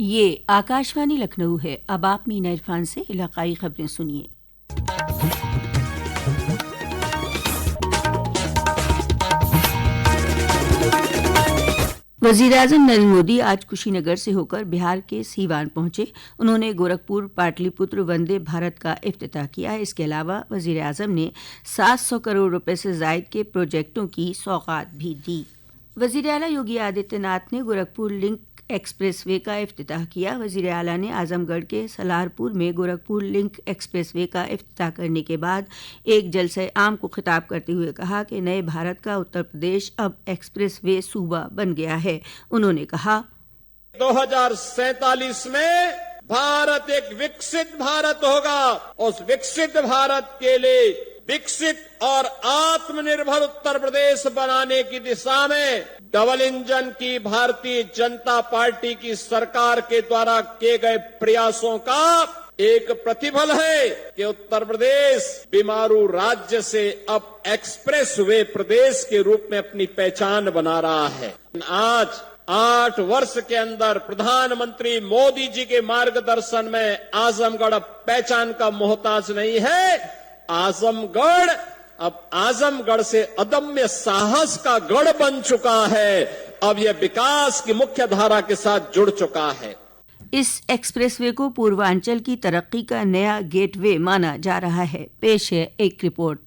ये आकाशवाणी लखनऊ है। अब आप मीना इरफान से इलाकाई खबरें सुनिए। वज़ीर-ए-आज़म नरेंद्र मोदी आज कुशीनगर से होकर बिहार के सीवान पहुंचे। उन्होंने गोरखपुर पाटलिपुत्र वंदे भारत का इफ्तिताह किया। इसके अलावा वज़ीर-ए-आज़म ने 700 करोड़ रुपए से ज़ायद के प्रोजेक्टों की सौगात भी दी। वज़ीर आला योगी आदित्यनाथ ने गोरखपुर लिंक एक्सप्रेसवे का इफ्तिताह किया। वज़ीर आला ने आजमगढ़ के सलारपुर में गोरखपुर लिंक एक्सप्रेसवे का इफ्तिताह करने के बाद एक जलसे आम को खिताब करते हुए कहा कि नए भारत का उत्तर प्रदेश अब एक्सप्रेसवे सूबा बन गया है। उन्होंने कहा, 2047 में भारत एक विकसित भारत होगा। उस विकसित भारत के लिए विकसित और आत्मनिर्भर उत्तर प्रदेश बनाने की दिशा में डबल इंजन की भारतीय जनता पार्टी की सरकार के द्वारा किए गए प्रयासों का एक प्रतिफल है कि उत्तर प्रदेश बीमारू राज्य से अब एक्सप्रेस वे प्रदेश के रूप में अपनी पहचान बना रहा है। आज 8 वर्ष के अंदर प्रधानमंत्री मोदी जी के मार्गदर्शन में आजमगढ़ अब पहचान का मोहताज नहीं है। आजमगढ़ अब आजमगढ़ से अदम्य साहस का गढ़ बन चुका है। अब यह विकास की मुख्य धारा के साथ जुड़ चुका है। इस एक्सप्रेसवे को पूर्वांचल की तरक्की का नया गेटवे माना जा रहा है। पेश है एक रिपोर्ट।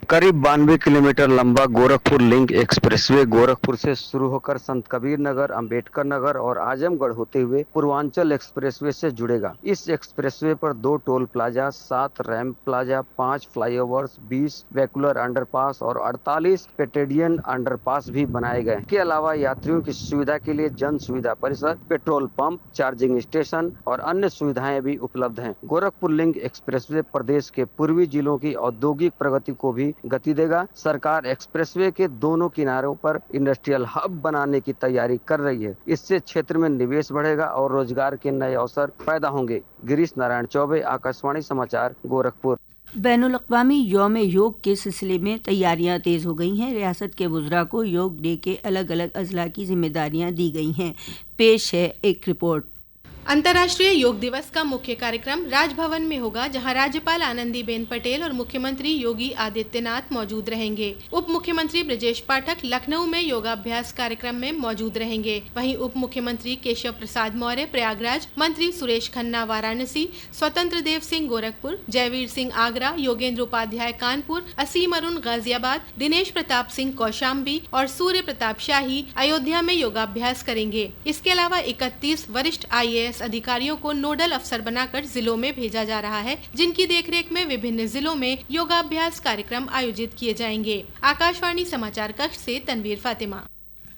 करीब 92 किलोमीटर लंबा गोरखपुर लिंक एक्सप्रेसवे गोरखपुर से शुरू होकर संत कबीर नगर, अंबेडकर नगर और आजमगढ़ होते हुए पूर्वांचल एक्सप्रेसवे से जुड़ेगा। इस एक्सप्रेसवे पर 2 toll plaza, 7 ramp plaza, 5 flyovers, 20 vehicular underpass और 48 पेटेडियन अंडरपास भी बनाए गए। इसके अलावा यात्रियों की सुविधा के लिए जन सुविधा परिसर, पेट्रोल पंप, चार्जिंग स्टेशन और अन्य सुविधाएं भी उपलब्ध हैं। गोरखपुर लिंक एक्सप्रेसवे प्रदेश के पूर्वी जिलों की औद्योगिक प्रगति को भी गति देगा। सरकार एक्सप्रेसवे के दोनों किनारों पर इंडस्ट्रियल हब बनाने की तैयारी कर रही है। इससे क्षेत्र में निवेश बढ़ेगा और रोजगार के नए अवसर पैदा होंगे। गिरीश नारायण चौबे, आकाशवाणी समाचार, गोरखपुर। बैनुल-अक़वामी यौम योग के सिलसिले में तैयारियां तेज हो गई हैं। रियासत के वुज़रा को योग डे के अलग अलग अज़ला की जिम्मेदारियां दी गई हैं। पेश है एक रिपोर्ट। अंतर्राष्ट्रीय योग दिवस का मुख्य कार्यक्रम राजभवन में होगा, जहां राज्यपाल आनंदीबेन पटेल और मुख्यमंत्री योगी आदित्यनाथ मौजूद रहेंगे। उप मुख्यमंत्री ब्रजेश पाठक लखनऊ में योगाभ्यास कार्यक्रम में मौजूद रहेंगे। वहीं उप मुख्यमंत्री केशव प्रसाद मौर्य प्रयागराज, मंत्री सुरेश खन्ना वाराणसी, स्वतंत्र देव सिंह गोरखपुर, जयवीर सिंह आगरा, योगेंद्र उपाध्याय कानपुर, असीम अरुण गाजियाबाद, दिनेश प्रताप सिंह कौशाम्बी और सूर्य प्रताप शाही अयोध्या में योगाभ्यास करेंगे। इसके अलावा 31 वरिष्ठ IAS अधिकारियों को नोडल अफसर बनाकर जिलों में भेजा जा रहा है, जिनकी देखरेख में विभिन्न जिलों में योगाभ्यास कार्यक्रम आयोजित किए जाएंगे। आकाशवाणी समाचार कक्ष से तनवीर फातिमा।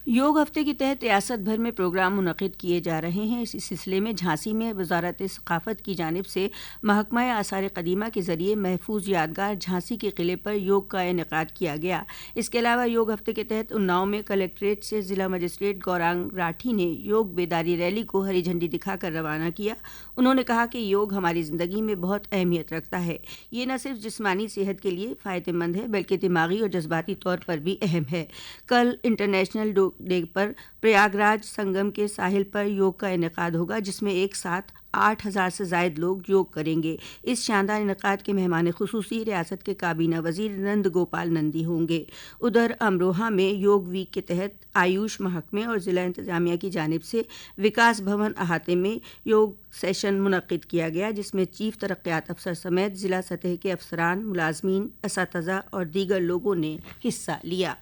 योग हफ्ते के तहत रियासत भर में प्रोग्राम मुनक़िद किए जा रहे हैं। इसी सिलसिले में झांसी में वज़ारत-ए-सक़ाफ़त की जानिब से महकमा आसार क़दीमा के ज़रिए महफूज यादगार झांसी के किले पर योग का इनेकाद किया गया। इसके अलावा योग हफ्ते के तहत उन्नाव में कलेक्ट्रेट से ज़िला मजिस्ट्रेट गौरांग राठी ने योग बेदारी रैली को हरी झंडी दिखाकर रवाना किया। उन्होंने कहा कि योग हमारी ज़िंदगी में बहुत अहमियत रखता है। ये न सिर्फ जिस्मानी सेहत के लिए फ़ायदेमंद है, बल्कि दिमागी और जज्बाती तौर पर भी अहम है। कल इंटरनेशनल डे पर प्रयागराज संगम के साहिल पर योग का इनेकाद होगा, जिसमें एक साथ 8,000 से ज़ायद लोग योग करेंगे। इस शानदार इनेकाद के मेहमान खुसूसी रियासत के काबीना वज़ीर नंद गोपाल नंदी होंगे। उधर अमरोहा में योग वीक के तहत आयुष महकमे और ज़िला इंतज़ामिया की जानिब से विकास भवन अहाते में योग सेशन मुनक़िद किया गया, जिसमें चीफ तरक्यात अफसर समेत ज़िला सतह के अफसरान, मुलाज़मीन, असातिज़ा और दीगर लोगों ने हिस्सा लिया।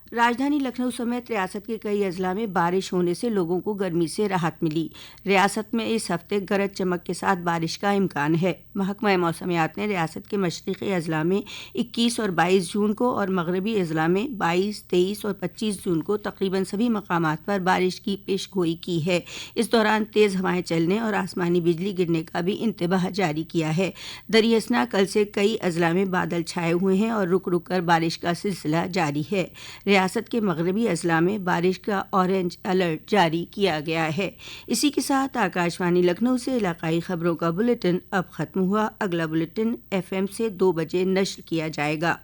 राजधानी लखनऊ समेत रियासत के कई अजला में बारिश होने से लोगों को गर्मी से राहत मिली। रियासत में इस हफ्ते गरज चमक के साथ बारिश का इम्कान है। महकमा मौसमियात ने रियासत के मशरक़ी अजला में 21 और 22 जून को और मगरबी अजला में 22, 23 और 25 जून को तकरीबन सभी मकामात पर बारिश की पेशगोई की है। इस दौरान तेज़ हवाएं चलने और आसमानी बिजली गिरने का भी इंतबाह जारी किया है। दरियासना कल से कई अजला में बादल छाए हुए हैं और रुक रुक कर बारिश का सिलसिला जारी है। रियासत के मगरबी अजला में बारिश का ऑरेंज अलर्ट जारी किया गया है। इसी के साथ आकाशवाणी लखनऊ से इलाकाई खबरों का बुलेटिन अब खत्म हुआ। अगला बुलेटिन FM से 2 बजे नश्र किया जाएगा।